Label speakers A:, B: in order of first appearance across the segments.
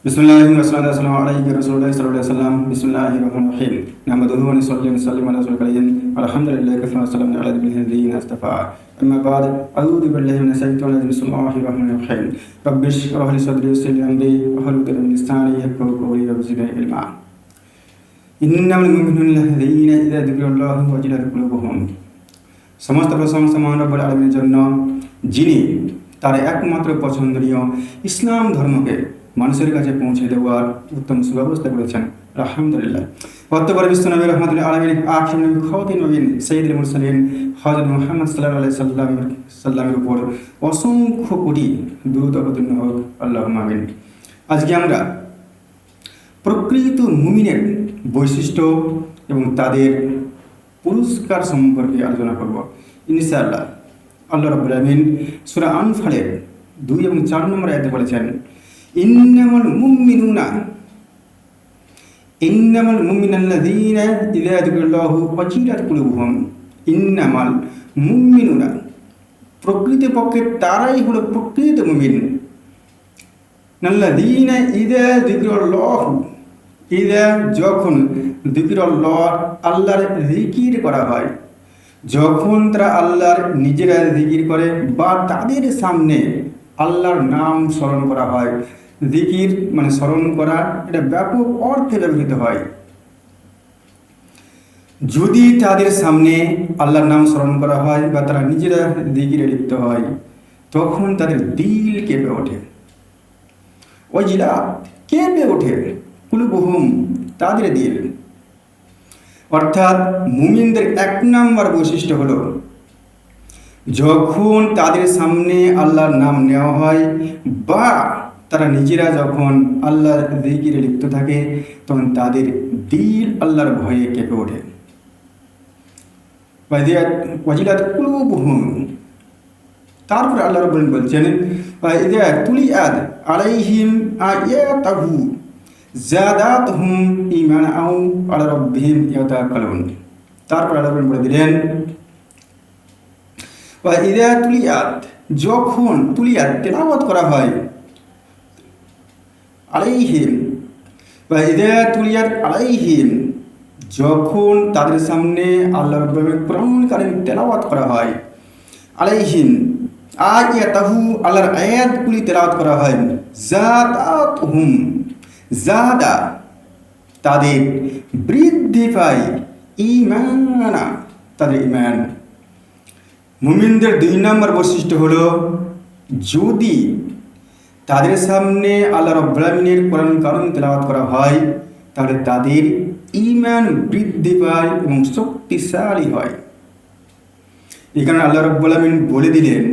A: बिस्मिल्लाहि वस्सलातु अलैहि रसूलिल्लाहि सल्लल्लाहु अलैहि वसल्लम बिस्मिल्लाहिर रहमानिर रहीम नहमदुहु व नसल्ली व नसल्लिमु अला रसूलिल करीम अल्हम्दुलिल्लाहि कफ़ा सल्लल्लाहु अला नबियिल मुस्तफ़ा अम्मा बाद अऊज़ु बिल्लाहि मिनश शैतानिर रजीम बिस्मिल्लाहिर रहमानिर रहीम रब्बिश इश्रह ली सदरी वयस्सिर ली अमरी वहलुल उक़दतम मिन लिसानी यफ़क़हू क़ौली रब्बि ज़िदनी इल्मा इन्नमल मुमिनूना अल्लज़ीना इज़ा ज़ुकिरल्लाहु वजिलत कुलूबुहुम समस्त प्रशंसा মহান রব্বুল আলামিনের জন্য যিনি তার একমাত্র পছন্দনীয় ইসলাম ধর্মকে মানুষের কাছে পৌঁছে দেওয়ার উত্তম সুব্যবস্থা করেছেন আলহামদুলিল্লাহ। বর্তমানে বিশ্বনবী রহমাতুল আলামিন আখির নবী খাতিম নবীন সাইয়্যিদুল মুরসালিন হযরত মুহাম্মদ সাল্লাল্লাহু আলাইহি সাল্লামের উপর অসংখ্য কোটি দুরূদ অবতীর্ণ হোক, আল্লাহুম্মা আমিন। আজকে আমরা প্রকৃত মুমিনের বৈশিষ্ট্য এবং তাদের পুরস্কার সম্পর্কে আলোচনা করব ইনশাআল্লাহ। আল্লাহ রাব্বুল আলামিন সূরা আনফালের 2 এবং 4 নম্বর আয়াতে বলেছেন, ইন্নামাল মুমিনুনাল্লাযীনা ইযা যুকিরাল্লাহু ওয়াজিলাত কুলুবুহুম। ইন্নামাল মুমিনুনা, প্রকৃতপক্ষে তারাই হলো প্রকৃত মুমিন। নাল্লাযীনা ইযা যুকিরাল্লাহু, ইযা যখন, যুকিরাল্লাহ আল্লাহর জিকির করা হয়, যখন তারা আল্লাহর নিজেরা জিকির করে বা তাদের সামনে আল্লাহর নাম স্মরণ করা হয়। জিকির মানে স্মরণ করা, এটা ব্যাপক অর্থে ব্যবহৃত হয়। যদি তাদের সামনে আল্লাহর নাম স্মরণ করা হয় বা তারা নিজেরা জিকিরে লিপ্ত হয়, তখন তাদের দিল কেঁপে ওঠে। ওয়াজিলা, কেঁপে ওঠে, কুলুবুহুম, তাদের দিল। অর্থাৎ মুমিনদের 1 নম্বর বৈশিষ্ট্য হলো, যখন তাদের সামনে আল্লাহর নাম নেওয়া হয় বা তারা নিজেরা যখন আল্লাহর জিকিরে লিপ্ত থাকে, তখন তাদের দিল আল্লাহর ভয়ে কেঁপে ওঠে। ওয়াজিলাত কুলুবুহুম, তারপরে আল্লাহ রাব্বুল আলামিন বলছেন, ইযা তুলিয়াত আলাইহিম আয়াতুহু যাদাতহুম ঈমানাও আলা রাব্বিহিম ইয়াতাওয়াক্কালুন। তারপর আল্লাহ রাব্বুল আলামিন বলে দিলেন, ইযা তুলিয়াত, যখন তুলিয়াত তেলাওয়াত করা হয়, আলাইহিম, ইযা তুলিয়াত আলাইহিম, যখন তাদের সামনে আল্লাহ রাব্বুল আলামিনের কোরআনুল কারীম তেলাওয়াত করা হয়, আলাইহিম আয়াতুহু, আল্লাহর আয়াতগুলি তেলাওয়াত করা হয়, যাদাতহুম, যাদা, তাদের বৃদ্ধি পায়, ঈমানা, তাদের ঈমান। মুমিনদের 2 নম্বর বৈশিষ্ট্য হলো, যদি তাদের সামনে আল্লাহ রাব্বুল আলামিনের কোরআন কারীম তেলাওয়াত করা হয়, তাহলে তাদের ঈমান বৃদ্ধি পায় এবং শক্তিশালী হয়। এখানে আল্লাহ রাব্বুল আলামিন বলে দিলেন,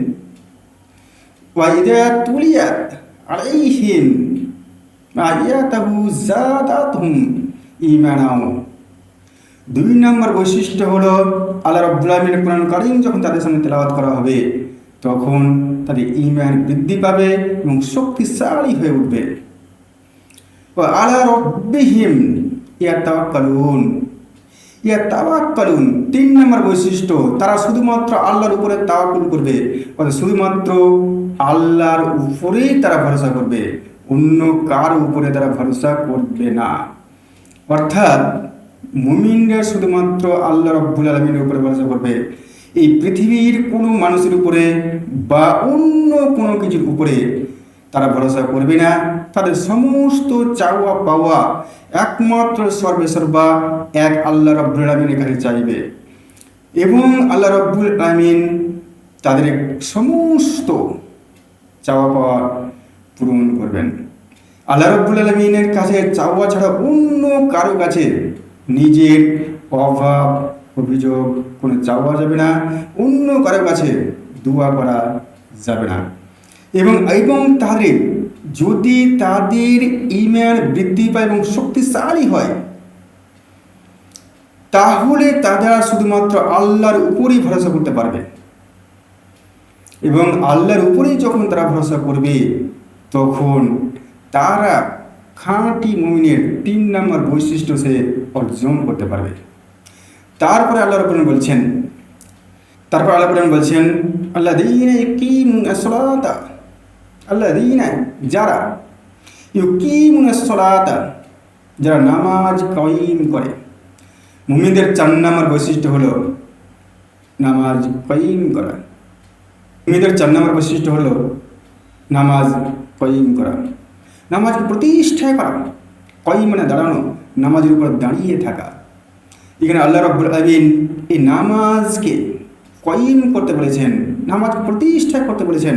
A: ওয়া ইযা তুলিয়াত আলাইহিম আয়াতুহু যাদাতহুম ঈমানাও। 2 নম্বর বৈশিষ্ট্য হলো, আল্লাহ রাব্বুল আলামিনের কোরআন কারীম যখন তাদের সামনে তেলাওয়াত করা হবে, তখন তাদের ঈমান বৃদ্ধি পাবে এবং শক্তিশালী হয়ে উঠবে। ওয়া আলা রাব্বিহিম ইয়াতাওয়াক্কালুন। 3 নম্বর বৈশিষ্ট্য, তারা শুধুমাত্র আল্লাহর উপরে তাওয়াক্কুল করবে, অর্থাৎ শুধুমাত্র আল্লাহর উপরেই তারা ভরসা করবে, অন্য কার উপরে তারা ভরসা করবে না। অর্থাৎ মুমিনরা শুধুমাত্র আল্লাহ রাব্বুল আলামিনের উপরে ভরসা করবে। এই পৃথিবীর কোনো মানুষের উপরে বা অন্য কোনো কিছুর উপরে তারা ভরসা করবে না। তাদের সমস্ত চাওয়া পাওয়া একমাত্র সর্বেসর্বা এক আল্লাহ রাব্বুল আলামিনের কাছে চাইবে এবং আল্লাহ রাব্বুল আলামিন তাদের সমস্ত চাওয়া পাওয়া পূরণ করবেন। আল্লাহ রাব্বুল আলামিনের কাছে চাওয়া ছাড়া অন্য কারো কাছে নিজের অভাব অভিযোগ কোনো চাওয়া যাবে না, অন্য কারো কাছে দোয়া করা যাবে না। এবং তাদের যদি তাদের ঈমান বৃদ্ধি পায় এবং শক্তিশালী হয়, তাহলে তারা শুধুমাত্র আল্লাহর উপরেই ভরসা করতে পারবে এবং আল্লাহর উপরেই যখন তারা ভরসা করবে, তখন তারা খাঁটি মুমিনের 3 নম্বর বৈশিষ্ট্য সে অর্জন করতে পারবে। তারপরে আল্লাহ রাব্বুল আলামিন বলছেন, আল্লাযীনা ইয়াকিমুনাস সালাতা, আল্লাযীনা, যারা, ইউকিমুনাস সালাতা, যারা নামাজ কায়েম করে। মুমিনদের 4 নম্বর বৈশিষ্ট্য হলো নামাজ কায়েম করা। মুমিনদের 4 নম্বর বৈশিষ্ট্য হলো নামাজ কায়েম করা, নামাজকে প্রতিষ্ঠা করা। কায়েম মানে দাঁড়ানো, নামাজের উপর দাঁড়িয়ে থাকা। এখানে আল্লাহ রাব্বুল আলামিন এই নামাজকে কায়েম করতে বলেছেন, নামাজকে প্রতিষ্ঠা করতে বলেছেন।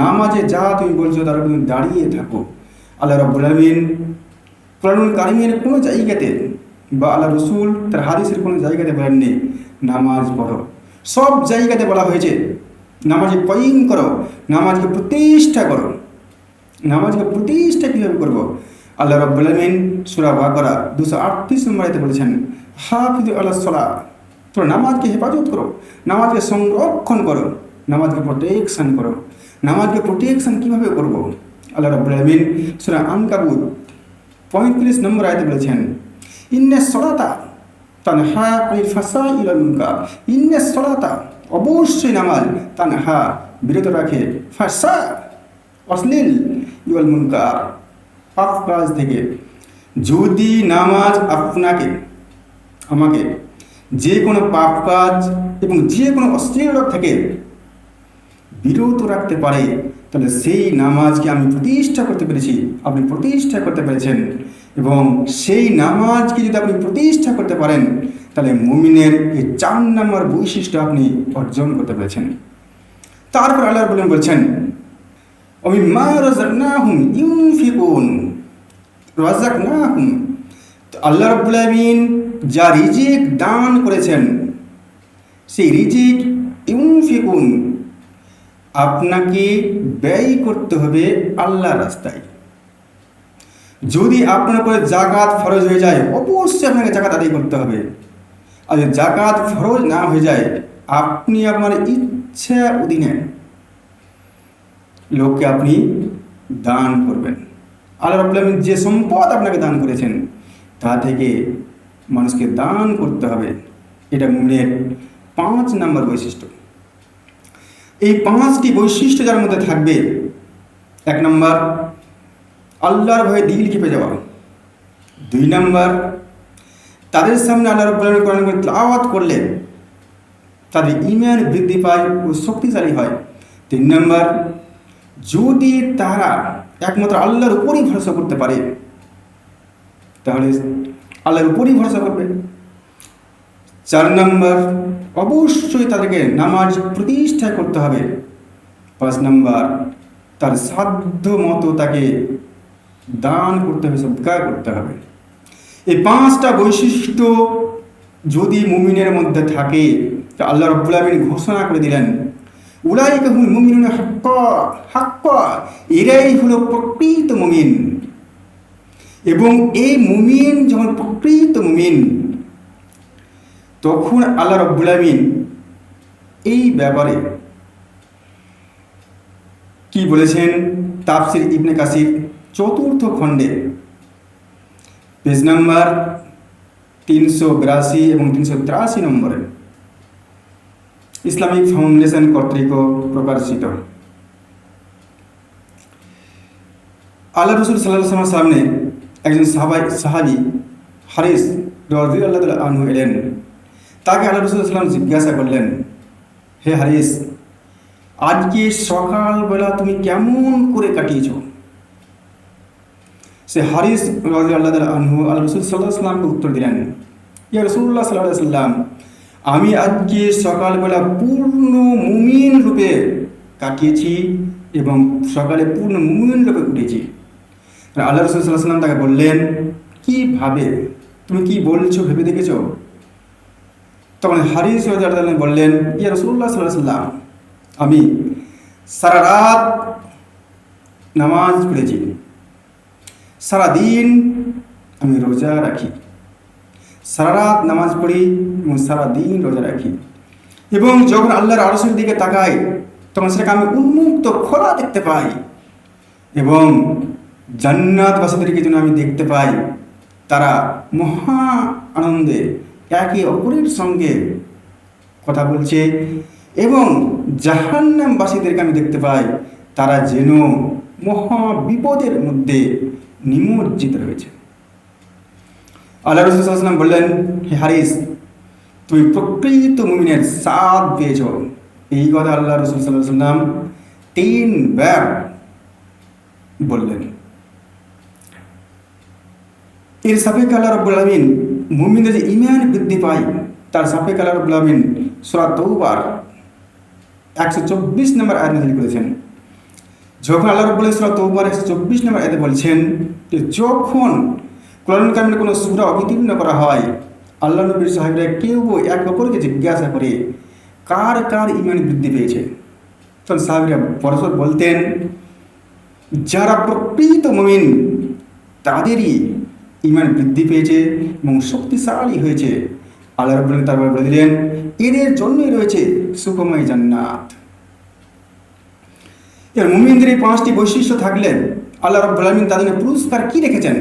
A: নামাজে যা তুমি বলছো তার উপর তুমি দাঁড়িয়ে থাকো। আল্লাহ রাব্বুল আলামিন কোরআনুল কারীমের কোনো জায়গাতে বা আল্লাহ রসুল তার হাদিসের কোনো জায়গাতে বলেননি নামাজ পড়ো। সব জায়গাতে বলা হয়েছে নামাজে কায়েম করো, নামাজকে প্রতিষ্ঠা করো। নামাজকে প্রতিষ্ঠা কীভাবে করবো? আল্লাহ রাব্বুল আলামিন সূরা বাকারা 238 নম্বর আয়াতে বলেছেন, হাফিজু আলাস সালাহ, তোমরা নামাজকে হেফাজত করো, নামাজকে সংরক্ষণ করো, নামাজকে প্রোটেকশন করো। নামাজকে প্রোটেকশন কীভাবে করবো? আল্লাহ রাব্বুল আলামিন সূরা আনকাবুত 35 নম্বর আয়াতে বলেছেন, ইন্নাস সালাতা তানহা আনিল ফাহশাই ওয়াল মুনকার। ইন্নাস সালাতা, অবশ্যই নামাজ, তানহা বিরত রাখে, ফাহশা অশ্লীল, ওয়াল মুনকার পাপ কাজ থেকে। যদি নামাজ আপনাকে আমাকে যে কোনো পাপ কাজ এবং যে কোনো অশ্লীলতা থেকে বিরত রাখতে পারে, তাহলে সেই নামাজকে আমি প্রতিষ্ঠা করতে পেরেছি, আপনি প্রতিষ্ঠা করতে পেরেছেন। এবং সেই নামাজকে যদি আপনি প্রতিষ্ঠা করতে পারেন, তাহলে মুমিনের এই 4 নম্বর বৈশিষ্ট্য আপনি অর্জন করতে পেরেছেন। তারপর আল্লাহ বলছেন, ওমিম্মা রাযাকনাহুম ইউনফিকুন, রাযাকনাহুম, আল্লাহ রাব্বুল আলামিন যা রিজিক দান করেছেন, সেই রিজিক ইউনফিকুন, আপনাকে ব্যয় করতে হবে আল্লাহর রাস্তায়। যদি আপনার উপরে যাকাত ফরজ হয়ে যায়, অবশ্যই আপনাকে যাকাত আদায় করতে হবে। আর যদি যাকাত ফরজ না হয়ে যায়, আপনি আপনার ইচ্ছা অধীনে লোককে আপনি দান করবেন। আল্লাহ রাব্বুল আলামিন যে সম্পদ আপনাকে দান করেছেন, তা থেকে মানুষকে দান করতে হবে। এটা মুমিনের 5 নম্বর বৈশিষ্ট্য। এই 5টি বৈশিষ্ট্য যার মধ্যে থাকবে, 1 নম্বর আল্লাহর ভয়ে দিল কেঁপে যাওয়া। 2 নম্বর তাদের সামনে আল্লাহ রাব্বুল আলামিন কোরআন তেলাওয়াত করলে তাদের ঈমান বৃদ্ধি পায় ও শক্তিশালী হয়। 3 নম্বর যদি তারা একমাত্র আল্লাহর উপরই ভরসা করতে পারে, তাহলে আল্লাহর উপরই ভরসা করবে। 4 নম্বর অবশ্যই তাদেরকে নামাজ প্রতিষ্ঠা করতে হবে। 5 নম্বর তার সাধ্য মতো তাকে দান করতে হবে, সদকা করতে হবে। এই 5টা বৈশিষ্ট্য যদি মুমিনের মধ্যে থাকে, তা আল্লাহ রাব্বুল আলামিন ঘোষণা করে দিলেন, উলাইকা হুমুল মুমিনুনা হাক্কা, এরাই হলো প্রকৃত মুমিন। এবং এই মুমিন যখন প্রকৃত মুমিন, তখন আল্লাহ রাব্বুল আলামিন এই ব্যাপারে কি বলেছেন? তাফসির ইবনে কাসির 4th খণ্ডে পেজ নাম্বার 382 এবং 383 নম্বরে ইসলামিক ফাউন্ডেশন কর্তৃক প্রকাশিত। আল্লাহ রাসূল সাল্লাল্লাহু আলাইহি ওয়াসাল্লামের সামনে একজন সাহাবী হারিস রাদিয়াল্লাহু তাআলা আনহু এলেন। তাকে আল্লাহ রাসূল সাল্লাল্লাহু আলাইহি ওয়াসাল্লাম জিজ্ঞাসা করলেন, হে হারিস, আজকে সকালবেলা তুমি কেমন করে কাটিয়েছ? সে হারিস রাদিয়াল্লাহু তাআলা আনহু আল্লাহ রাসূল সাল্লাল্লাহু আলাইহি ওয়াসাল্লামকে উত্তর দিলেন, ইয়া রাসূলুল্লাহ সাল্লাল্লাহু আলাইহি ওয়াসাল্লাম, আমি আজকে সকালবেলা পূর্ণ মুমিন রূপে কাটিয়েছি এবং সকালে পূর্ণ মুমিন রূপে উঠেছি। আল্লাহ রাসূল সাল্লাল্লাহু আলাইহি ওয়াসাল্লাম তাকে বললেন, কিভাবে? তুমি কি বলছো ভেবে দেখেছো? তখন হারিস রাদিয়াল্লাহু তাআলা বললেন, ইয়া রাসূলুল্লাহ সাল্লাল্লাহু আলাইহি ওয়াসাল্লাম, আমি সারা রাত নামাজ পড়েছি, সারাদিন আমি রোজা রাখি, সারা রাত নামাজ পড়ি এবং সারাদিন রোজা রাখি। এবং যখন আল্লাহর আরশের দিকে তাকাই, তখন সেটাকে আমি উন্মুক্ত খোলা দেখতে পাই। এবং জান্নাতবাসীদেরকে যেন আমি দেখতে পাই, তারা মহা আনন্দে একে অপরের সঙ্গে কথা বলছে। এবং জাহান্নামবাসীদেরকে আমি দেখতে পাই, তারা যেন মহা বিপদের মধ্যে নিমজ্জিত রয়েছে। আল্লাহ রাসূল সাল্লাল্লাহু আলাইহি ওয়াসাল্লাম বললেন, হে হারিস, তুমি প্রকৃত মুমিনের স্বাদ পেয়েছ। এই কথা আল্লাহ রাসূল সাল্লাল্লাহু আলাইহি ওয়াসাল্লাম 3 বার বললেন। এর সাপেক্ষে আল্লাহ রাব্বুল আলামিন মুমিনদের যে ঈমান বৃদ্ধি পায় তার সাপেক্ষে আল্লাহ রাব্বুল আলামিন সূরা তাওবার 124 নম্বর আয়াত নাযিল করেছেন। যখন আল্লাহ রাব্বুল আলামিন সূরা তাওবার 124 নম্বর আয়াতে বলছেন যে যখন কোরআন কারিমের কোনো সূরা অবতীর্ণ করা হয়, আল্লাহ নবীর সাহাবীরা কেউ এক অপরকে জিজ্ঞাসা করে কার কার ঈমান বৃদ্ধি পেয়েছে। তখন সাহাবীরা পরস্পর বলতেন, যারা প্রকৃত মুমিন তাদেরই ঈমান বৃদ্ধি পেয়েছে এবং শক্তিশালী হয়েছে। আল্লাহ রাব্বুল আলামিন তারপর বলে দিলেন, এদের জন্যই রয়েছে সুখময় জান্নাত। এর মুমিনদের এই 5টি বৈশিষ্ট্য থাকলে আল্লাহ রাব্বুল আলামিন তাদের পুরস্কার কি রেখেছেন,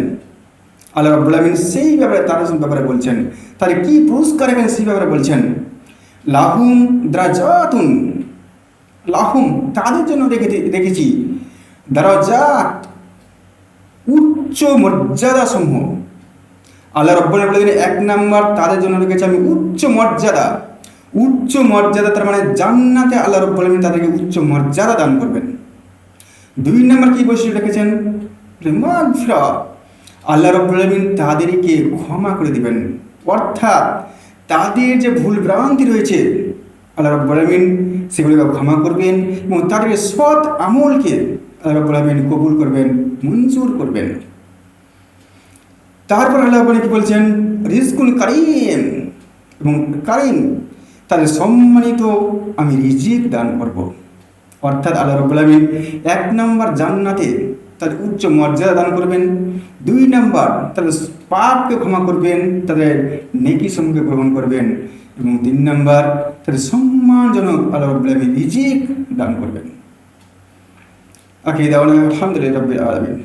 A: আল্লাহ রাব্বুল আলামিন সেই ব্যাপারে বলছেন। তাহলে কি পুরস্কার এবং সেই ব্যাপারে বলছেন, লাহুম দারাজাতুন, লাহুম তাদের জন্য রেখেছি দারাজাত, উচ্চ মর্যাদা সমূহ। আল্লাহ রাব্বুল আলামিন বলেন 1 নাম্বার তাদের জন্য রেখেছি আমি উচ্চ মর্যাদা। উচ্চ মর্যাদা তার মানে জান্নাতে আল্লাহ রাব্বুল আলামিন তাদেরকে উচ্চ মর্যাদা দান করবেন। 2 নাম্বার কি বৈশিষ্ট্য রেখেছেন, মাগফিরা, আল্লাহ রাব্বুল আলামিন তাদেরকে ক্ষমা করে দিবেন। অর্থাৎ তাদের যে ভুল ভ্রান্তি রয়েছে আল্লাহ রাব্বুল আলামিন সেগুলোকে ক্ষমা করবেন এবং তাদের সৎ আমলকে আল্লাহ রাব্বুল আলামিন কবুল করবেন, মঞ্জুর করবেন। তারপর আল্লাহ রাব্বুল আলামিন কি বলছেন, রিজকুন কারীম, এবং কারীম তাদের সম্মানিত আমি রিজিক দান করব। অর্থাৎ আল্লাহ রাব্বুল আলামিন 1 নাম্বার জান্নাতে তাদের উচ্চ মর্যাদা দান করবেন, 2 নাম্বার তাদের পাপকে ক্ষমা করবেন, তাদের নেকি সমূহকে গ্রহণ করবেন, এবং 3 নাম্বার তাদের সম্মানজনক আল্লাহ রাব্বুল আলামিন রিজিক দান করবেন। আখির দাওয়ানা আলহামদুলিল্লাহি রাব্বিল আলামিন।